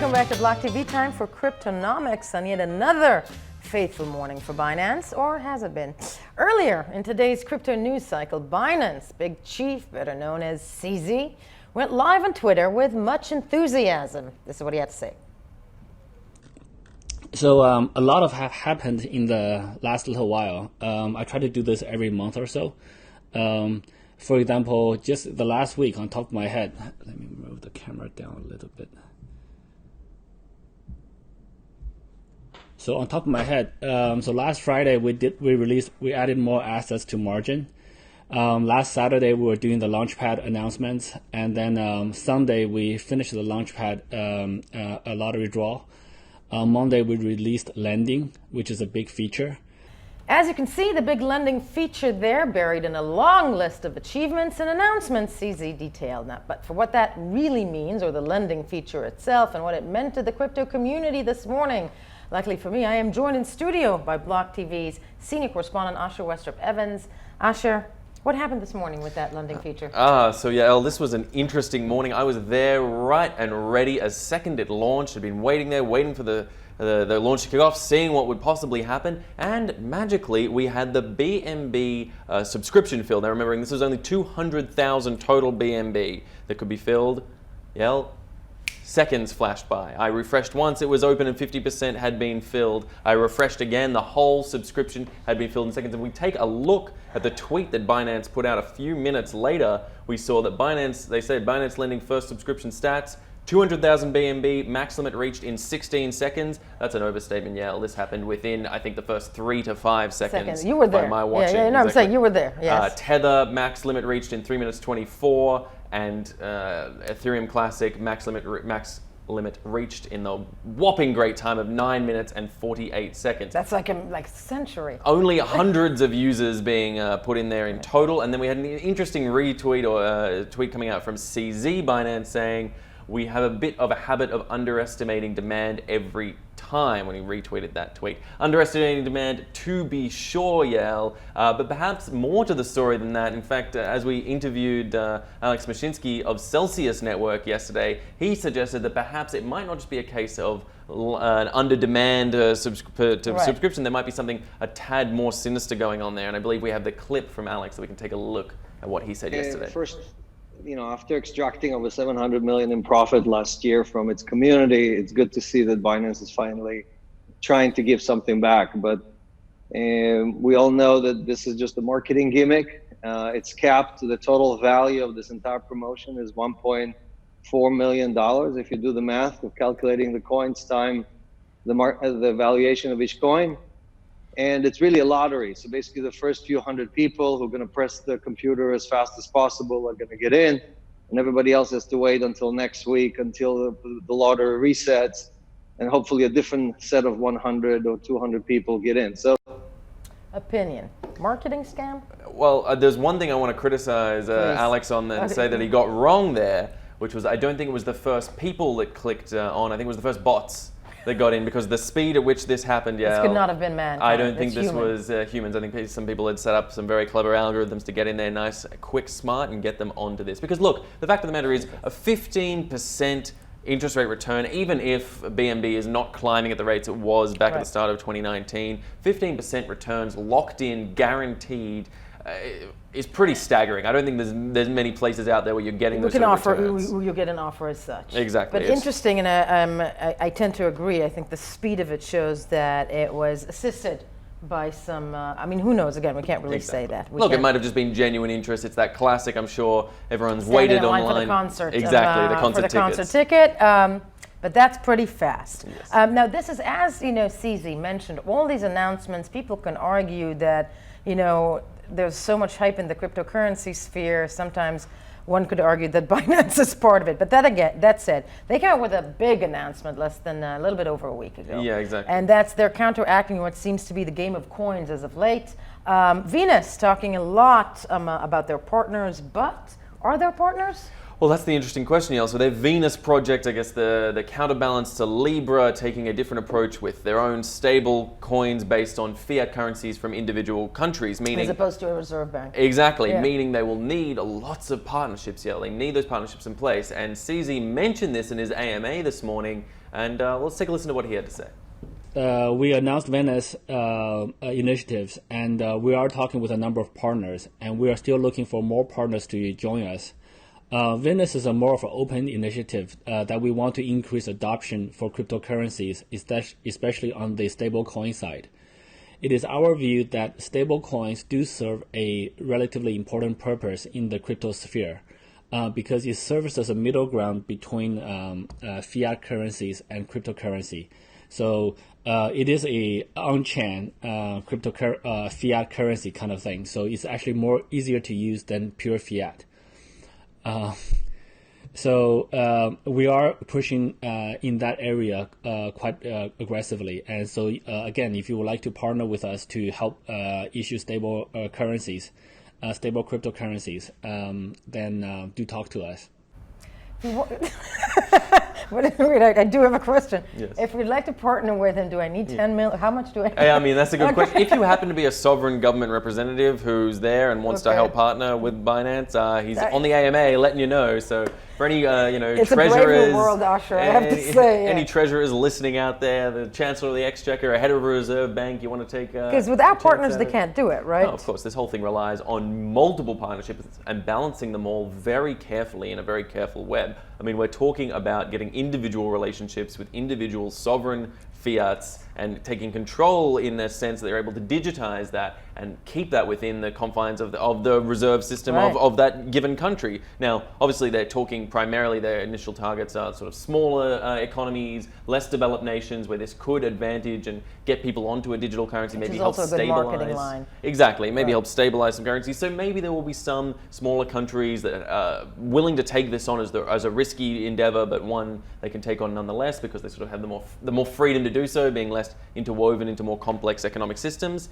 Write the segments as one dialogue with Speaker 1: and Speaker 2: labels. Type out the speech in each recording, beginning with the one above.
Speaker 1: Welcome back to Block TV. Time for Cryptonomics on yet another faithful morning for Binance, or has it been? Earlier in today's crypto news cycle, Binance big chief, better known as CZ, went live on Twitter with much enthusiasm. This is what he had to say.
Speaker 2: So a lot of happened in the last little while. I try to do this every month or so. For example, just the last week, on top of my head, let me move the camera down a little bit. So on top of my head, so last Friday we added more assets to margin. Last Saturday we were doing the Launchpad announcements, and then Sunday we finished the Launchpad a lottery draw. On Monday we released lending, which is a big feature.
Speaker 1: As you can see, the big lending feature there buried in a long list of achievements and announcements CZ detailed. Now, but for what that really means, or the lending feature itself, and what it meant to the crypto community this morning, luckily for me, I am joined in studio by Block TV's senior correspondent, Asher Westrup-Evans. Asher, what happened this morning with that lending feature?
Speaker 3: So yeah, Elle, this was an interesting morning. I was there right and ready as second it launched. I'd been waiting there, waiting for the launch to kick off, seeing what would possibly happen, and magically we had the BNB subscription filled. Now remembering this was only 200,000 total BNB that could be filled. Elle, seconds flashed by. I refreshed once, it was open and 50% had been filled. I refreshed again, the whole subscription had been filled in seconds. If we take a look at the tweet that Binance put out a few minutes later, we saw that they said Binance lending first subscription stats, 200,000 BNB, max limit reached in 16 seconds. That's an overstatement, yeah. This happened within, I think, the first 3 to 5 seconds.
Speaker 1: You were there.
Speaker 3: By my watching.
Speaker 1: Yeah, no, exactly. I'm saying you were there, yes.
Speaker 3: Tether, max limit reached in 3 minutes 24, and Ethereum Classic, max limit reached in the whopping great time of 9 minutes and 48 seconds.
Speaker 1: That's like a century.
Speaker 3: Only hundreds of users being put in there in total. And then we had an interesting retweet or tweet coming out from CZ Binance saying, "We have a bit of a habit of underestimating demand every time," when he retweeted that tweet. Underestimating demand, to be sure, Yael, but perhaps more to the story than that. In fact, as we interviewed Alex Mashinsky of Celsius Network yesterday, he suggested that perhaps it might not just be a case of an under-demand subscription. There might be something a tad more sinister going on there, and I believe we have the clip from Alex so we can take a look at what he said yesterday.
Speaker 4: First, after extracting over 700 million in profit last year from its community, it's good to see that Binance is finally trying to give something back. But we all know that this is just a marketing gimmick. It's capped. The total value of this entire promotion is $1.4 million. If you do the math of calculating the coins time the valuation of each coin. And it's really a lottery. So basically the first few hundred people who are going to press the computer as fast as possible are going to get in, and everybody else has to wait until next week until the lottery resets, and hopefully a different set of 100 or 200 people get in. So,
Speaker 1: opinion, marketing scam?
Speaker 3: Well, there's one thing I want to criticize Alex on and say that he got wrong there, which was I don't think it was the first people that clicked on. I think it was the first bots that got in, because the speed at which this happened,
Speaker 1: This could not have been mankind.
Speaker 3: I don't think this was humans. I think some people had set up some very clever algorithms to get in there nice, quick, smart, and get them onto this. Because look, the fact of the matter is a 15% interest rate return, even if BNB is not climbing at the rates it was back at the start of 2019, 15% returns locked in, guaranteed, is pretty staggering. I don't think there's many places out there where you're getting those returns.
Speaker 1: You'll get an offer as such.
Speaker 3: Exactly.
Speaker 1: But interesting, and I tend to agree. I think the speed of it shows that it was assisted by some, who knows? Again, we can't really say that.
Speaker 3: Look, it might have just been genuine interest. It's that classic, I'm sure everyone's waited online.
Speaker 1: For the concert.
Speaker 3: Exactly,
Speaker 1: the concert ticket. But that's pretty fast.
Speaker 3: Yes.
Speaker 1: Now, this is, as CZ mentioned, all these announcements, people can argue that, there's so much hype in the cryptocurrency sphere. Sometimes one could argue that Binance is part of it. But that said, they came out with a big announcement less than a little bit over a week ago.
Speaker 3: Yeah, exactly.
Speaker 1: And they're counteracting what seems to be the game of coins as of late. Venus talking a lot about their partners, but are there partners?
Speaker 3: Well, that's the interesting question, Yael. So their Venus project, I guess the counterbalance to Libra, taking a different approach with their own stable coins based on fiat currencies from individual countries, meaning...
Speaker 1: As opposed to a reserve bank.
Speaker 3: Exactly, meaning they will need lots of partnerships, Yael. They need those partnerships in place. And CZ mentioned this in his AMA this morning, And let's take a listen to what he had to say.
Speaker 2: We announced Binance initiatives, and we are talking with a number of partners, and we are still looking for more partners to join us. Binance is a more of an open initiative that we want to increase adoption for cryptocurrencies, especially on the stablecoin side. It is our view that stablecoins do serve a relatively important purpose in the crypto sphere because it serves as a middle ground between fiat currencies and cryptocurrency. So it is a on-chain fiat currency kind of thing. So it's actually more easier to use than pure fiat. So we are pushing in that area quite aggressively. And so again, if you would like to partner with us to help issue stable currencies, stable cryptocurrencies, then do talk to us.
Speaker 1: Wait, I do have a question.
Speaker 3: Yes.
Speaker 1: If we'd like to partner with him, do I need 10 million? How much do I need?
Speaker 3: I mean, that's a good question. If you happen to be a sovereign government representative who's there and wants to help partner with Binance, he's on the AMA letting you know. So for any
Speaker 1: it's
Speaker 3: treasurers,
Speaker 1: a brave new world, Usher, I have to say.
Speaker 3: Any treasurers listening out there, the Chancellor of the Exchequer, a head of a reserve bank, you want to take
Speaker 1: because without partners, they can't do it, right?
Speaker 3: No, of course, this whole thing relies on multiple partnerships and balancing them all very carefully in a very careful web. I mean, we're talking about getting individual relationships with individual sovereign fiats and taking control in a sense that they're able to digitize that and keep that within the confines of the reserve system of that given country. Now, obviously, they're talking primarily, their initial targets are sort of smaller economies, less developed nations where this could advantage and get people onto a digital currency, maybe help
Speaker 1: also a good
Speaker 3: stabilize.
Speaker 1: marketing line.
Speaker 3: Exactly, maybe help stabilize some currencies. So maybe there will be some smaller countries that are willing to take this on as a risky endeavor, but one they can take on nonetheless because they sort of have the more freedom to do so, being less interwoven into more complex economic systems.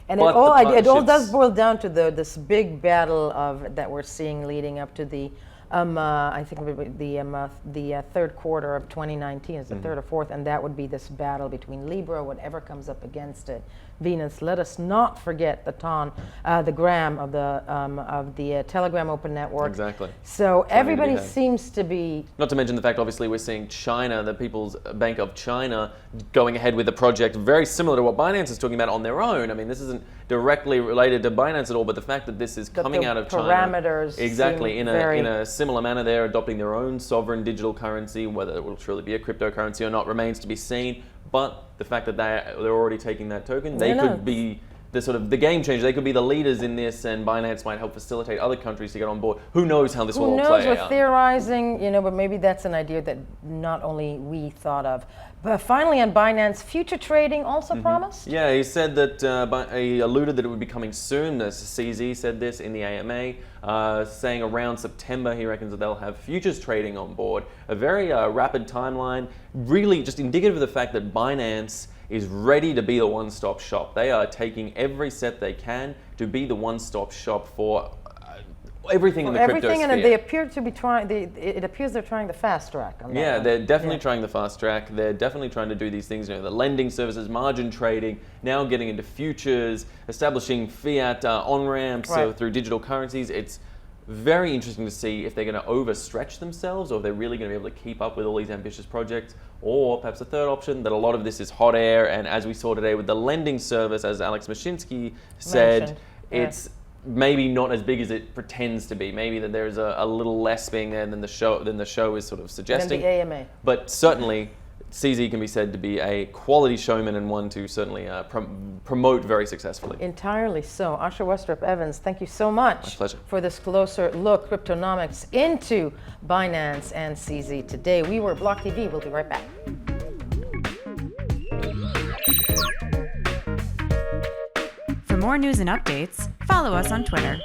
Speaker 1: And it all does boil down to this big battle that we're seeing leading up to the I think the third quarter of 2019 is the third or fourth, and that would be this battle between Libra, whatever comes up against it. Venus. Let us not forget the gram of the Telegram Open Network.
Speaker 3: Exactly.
Speaker 1: So everybody seems to be.
Speaker 3: Not to mention the fact, obviously, we're seeing China, the People's Bank of China, going ahead with a project very similar to what Binance is talking about on their own. I mean, this isn't directly related to Binance at all, but the fact that this is coming out of China.
Speaker 1: Parameters.
Speaker 3: Exactly. In a similar manner, they're adopting their own sovereign digital currency. Whether it will truly be a cryptocurrency or not remains to be seen. But the fact that they're already taking that token, they could be the game changer. They could be the leaders in this, and Binance might help facilitate other countries to get on board. Who knows how this will all play out?
Speaker 1: Who knows? We're theorizing, but maybe that's an idea that not only we thought of. But finally, on Binance, future trading also promised?
Speaker 3: Yeah, he said that, he alluded that it would be coming soon. The CZ said this in the AMA, saying around September he reckons that they'll have futures trading on board. A very rapid timeline, really just indicative of the fact that Binance is ready to be the one-stop shop. They are taking every step they can to be the one-stop shop for everything in the crypto sphere.
Speaker 1: And they appear to be trying. It appears they're trying the fast track.
Speaker 3: Yeah, they're definitely trying the fast track. They're definitely trying to do these things. The lending services, margin trading, now getting into futures, establishing fiat on ramps through digital currencies. It's very interesting to see if they're going to overstretch themselves, or if they're really going to be able to keep up with all these ambitious projects. Or perhaps a third option, that a lot of this is hot air, and as we saw today with the lending service, as Alex Mashinsky said, it's maybe not as big as it pretends to be. Maybe that there's a little less being there than the show is sort of suggesting.
Speaker 1: Than the AMA.
Speaker 3: But certainly, CZ can be said to be a quality showman and one to certainly promote very successfully.
Speaker 1: Entirely so. Usher Westrup Evans, thank you so much.
Speaker 3: My pleasure.
Speaker 1: For this closer look, Cryptonomics, into Binance and CZ today. We were Block TV. We'll be right back.
Speaker 5: For more news and updates, follow us on Twitter